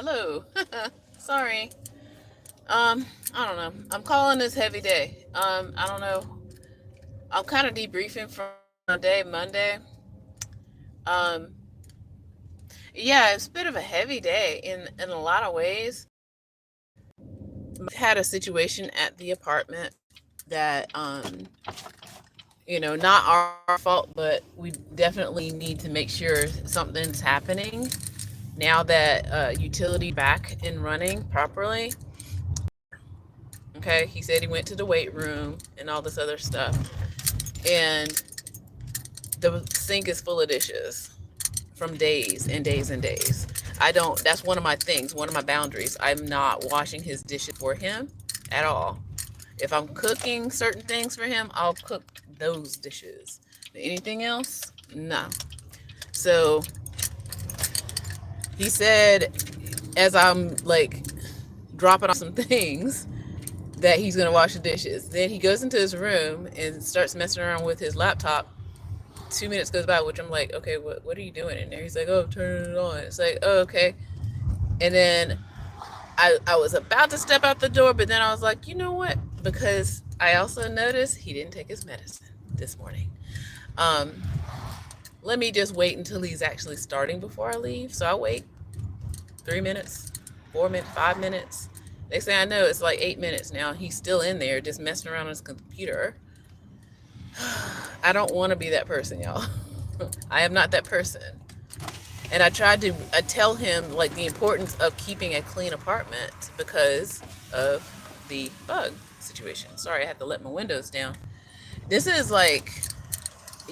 Hello. Sorry. I don't know. I'm calling this heavy day. I don't know. I'm kind of debriefing from my day Monday. Um, yeah, it's a bit of a heavy day in a lot of ways. Had a situation at the apartment that not our fault, but we definitely need to make sure something's happening now that utility back and running properly. Okay, he said he went to the weight room and all this other stuff, and the sink is full of dishes from days and days and days. I don't, that's one of my things, one of my boundaries. I'm not washing his dishes for him at all. If I'm cooking certain things for him, I'll cook those dishes. Anything else? No. So he said, as I'm like dropping off some things, that he's gonna wash the dishes. Then he goes into his room and starts messing around with his laptop. 2 minutes goes by, which I'm like, okay, what are you doing in there? He's like, oh, turning it on. It's like, oh, okay. And then I was about to step out the door, but then I was like, you know what? Because I also noticed he didn't take his medicine this morning. Um, Let me just wait until he's actually starting before I leave. So I wait 3 minutes, 4 minutes, 5 minutes. They say I know it's like 8 minutes now. He's still in there just messing around on his computer. I don't want to be that person, y'all. I am not that person. And I tell him like the importance of keeping a clean apartment because of the bug situation. Sorry, I had to let my windows down. This is like,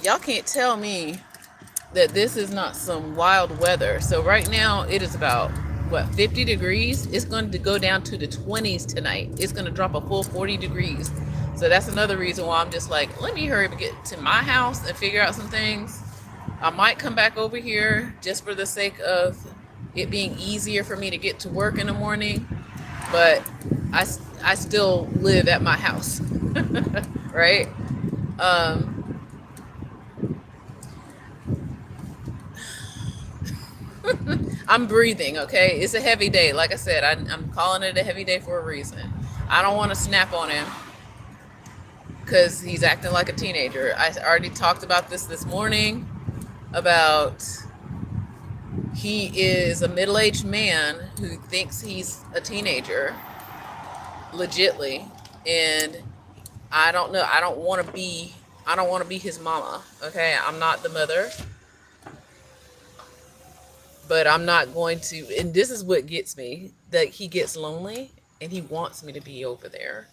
y'all can't tell me that this is not some wild weather. So right now it is about what, 50 degrees. It's going to go down to the 20s tonight. It's going to drop a full 40 degrees. So that's another reason why I'm just like, let me hurry up and get to my house and figure out some things. I might come back over here just for the sake of it being easier for me to get to work in the morning, but I still live at my house, right? Um, I'm breathing, okay? It's a heavy day. Like I said, I'm calling it a heavy day for a reason. I don't want to snap on him because he's acting like a teenager. I already talked about this morning about he is a middle-aged man who thinks he's a teenager, legitly, and I don't know. I don't want to be. I don't want to be his mama. Okay, I'm not the mother, but I'm not going to. And this is what gets me: that he gets lonely and he wants me to be over there.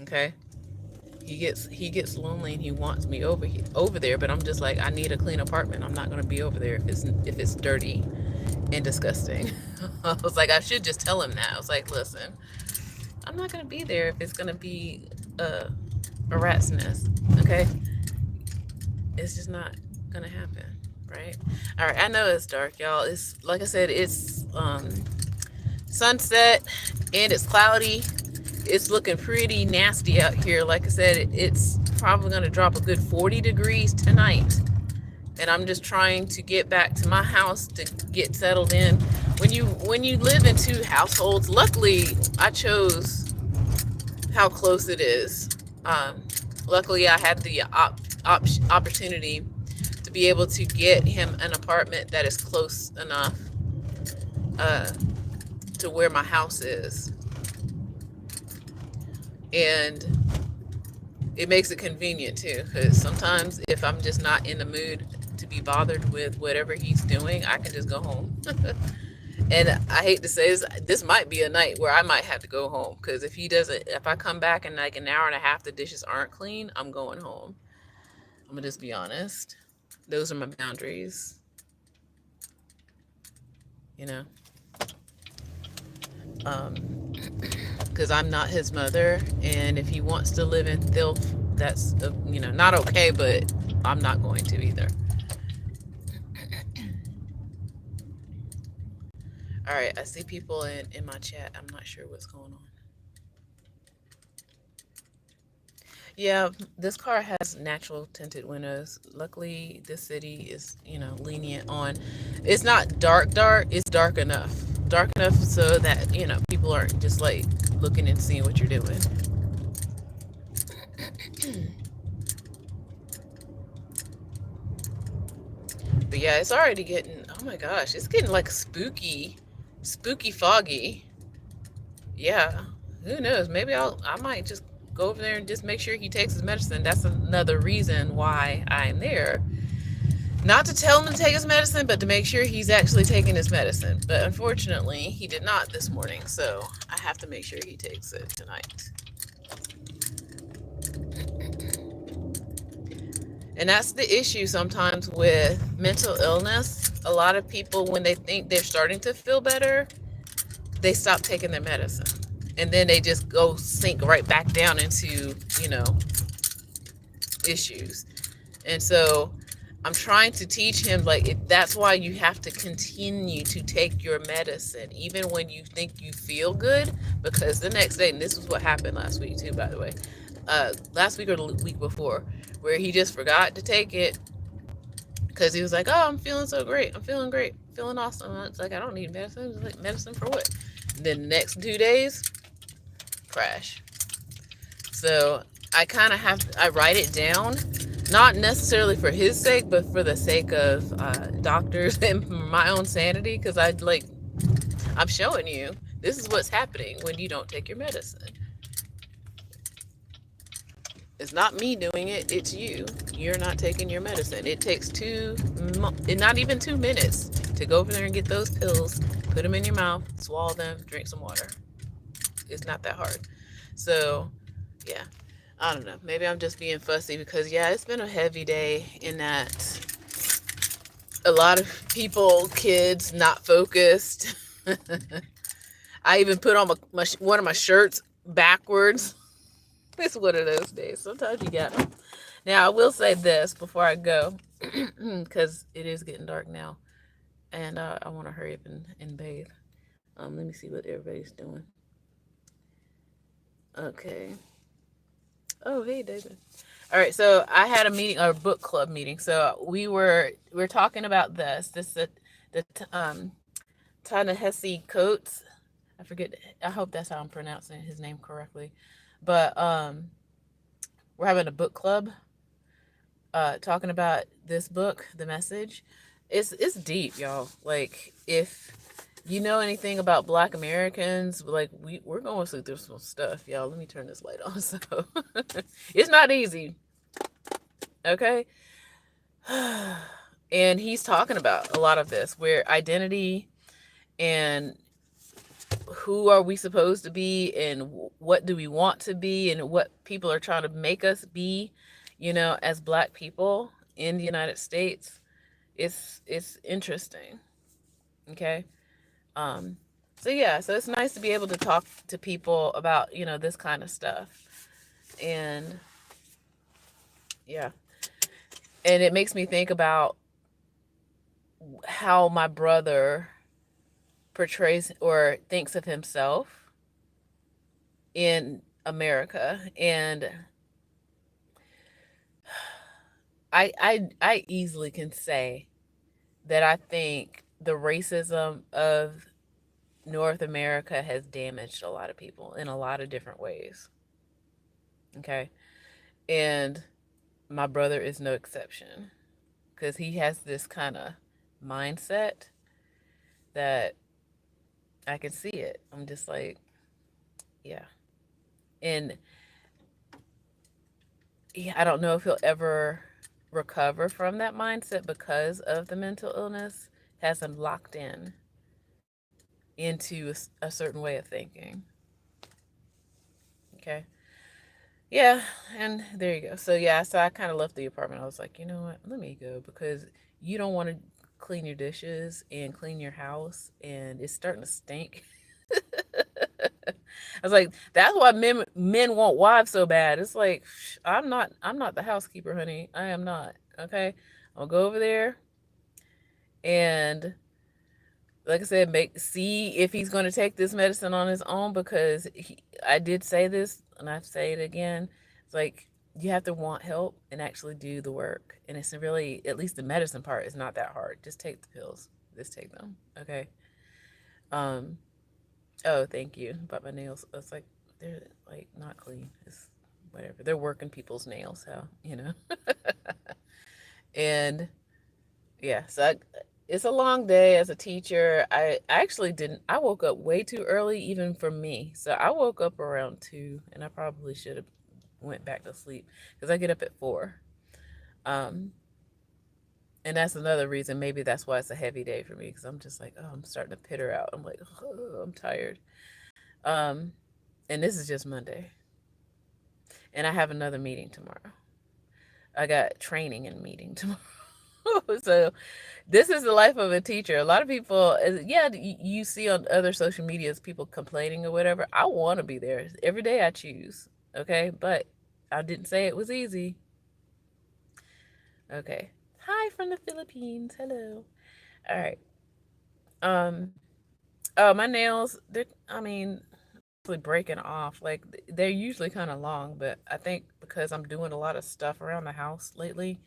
Okay, he gets lonely and he wants me over there. But I'm just like, I need a clean apartment. I'm not going to be over there if it's dirty and disgusting. I was like, I should just tell him that. I was like, listen, I'm not going to be there if it's going to be a rat's nest. Okay, it's just not gonna happen, right? All right, I know it's dark, y'all. It's like I said, it's sunset and it's cloudy. It's looking pretty nasty out here. Like I said, it's probably gonna drop a good 40 degrees tonight, and I'm just trying to get back to my house to get settled in. When you live in two households, luckily I chose how close it is. Um, Luckily, I had the opportunity to be able to get him an apartment that is close enough uh, to where my house is, and it makes it convenient too. Because sometimes if I'm just not in the mood to be bothered with whatever he's doing, I can just go home. And I hate to say this might be a night where I might have to go home because if I come back in like an hour and a half, the dishes aren't clean, I'm going home. I'm gonna just be honest. Those are my boundaries, you know, because I'm not his mother, and if he wants to live in filth, that's not okay. But I'm not going to either. All right, I see people in my chat. I'm not sure what's going on. Yeah, this car has natural tinted windows. Luckily, this city is, lenient on. It's not dark, dark. It's dark enough so that people aren't just like looking and seeing what you're doing. But yeah, it's already getting. Oh my gosh, it's getting like spooky, foggy. Yeah, who knows? Maybe I might just go over there and just make sure he takes his medicine. That's another reason why I'm there. Not to tell him to take his medicine, but to make sure he's actually taking his medicine. But unfortunately, he did not this morning, so I have to make sure he takes it tonight. And that's the issue sometimes with mental illness. A lot of people, when they think they're starting to feel better, they stop taking their medicine. And then they just go sink right back down into, issues. And so I'm trying to teach him, like, that's why you have to continue to take your medicine, even when you think you feel good, because the next day, and this is what happened last week too, by the way, last week or the week before, where he just forgot to take it because he was like, oh, I'm feeling so great. I'm feeling great. Feeling awesome. It's like, I don't need medicine. It's like, medicine for what? And then the next 2 days, crash. So I kind of I write it down, not necessarily for his sake, but for the sake of doctors and my own sanity, because I'm showing you this is what's happening when you don't take your medicine. It's not me doing it, it's you. You're not taking your medicine. It takes not even 2 minutes to go over there and get those pills, put them in your mouth, swallow them, drink some water. It's not that hard. So, yeah, I don't know. Maybe I'm just being fussy because, yeah, it's been a heavy day in that a lot of people, kids, not focused. I even put on one of my shirts backwards. It's one of those days. Sometimes you got them. Now, I will say this before I go, because it is getting dark now, and I want to hurry up and bathe. Let me see what everybody's doing. Okay. Oh, hey, David. All right, so I had a meeting, a book club meeting. So we're talking about this the Ta-Nehisi Coates. I forget. I hope that's how I'm pronouncing his name correctly. But we're having a book club talking about this book, The Message. It's deep, y'all. Like, if you know anything about Black Americans, like, we're going through some stuff, y'all. Let me turn this light on. So it's not easy, okay? And he's talking about a lot of this, where identity and who are we supposed to be, and what do we want to be, and what people are trying to make us be, as Black people in the United States. It's interesting. Okay. So yeah, so it's nice to be able to talk to people about, this kind of stuff. And yeah. And it makes me think about how my brother portrays or thinks of himself in America. And I easily can say that I think the racism of North America has damaged a lot of people in a lot of different ways. Okay. And my brother is no exception, because he has this kind of mindset that I can see it. I'm just like, yeah. And I don't know if he'll ever recover from that mindset because of the mental illness. Has him locked in into a certain way of thinking. Okay. Yeah, and there you go. So yeah, so I kind of left the apartment. I was like, you know what? Let me go, because you don't want to clean your dishes and clean your house, and it's starting to stink. I was like, that's why men want wives so bad. It's like, I'm not the housekeeper, honey. I am not. Okay, I'll go over there and, like I said, see if he's going to take this medicine on his own, because I did say this and I say it again. It's like, you have to want help and actually do the work. And it's really, at least the medicine part is not that hard. Just take the pills. Just take them. Okay. Um, oh, thank you. But my nails, it's like, they're like not clean. It's whatever. They're working people's nails. So, and yeah, so it's a long day as a teacher. I actually didn't, I woke up way too early, even for me. So I woke up around 2, and I probably should have went back to sleep because I get up at 4. Um, and that's another reason. Maybe that's why it's a heavy day for me because I'm just like, oh, I'm starting to pitter out. I'm like, oh, I'm tired. Um, and this is just Monday, and I have another meeting tomorrow. I got training and meeting tomorrow. So this is the life of a teacher. A lot of people, yeah, you see on other social medias people complaining or whatever. I want to be there every day. I choose, okay, but I didn't say it was easy. Okay, hi from the Philippines. Hello. All right. Um. Oh, my nails. They're. I mean, actually breaking off. Like they're usually kind of long, but I think because I'm doing a lot of stuff around the house lately,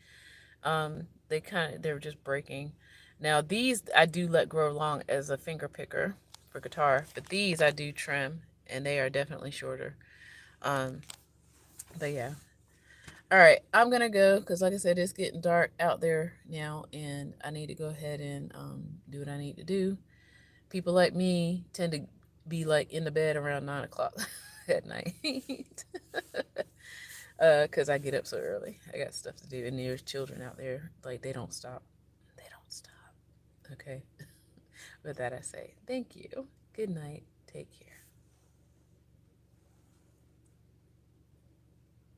they're just breaking. Now these I do let grow long as a finger picker for guitar, but these I do trim, and they are definitely shorter. Um, but yeah. All right, I'm gonna go because, like I said, it's getting dark out there now, and I need to go ahead and do what I need to do. People like me tend to be like in the bed around 9 o'clock at night, because I get up so early. I got stuff to do, and there's children out there like they don't stop. They don't stop. Okay. With that, I say thank you. Good night. Take care.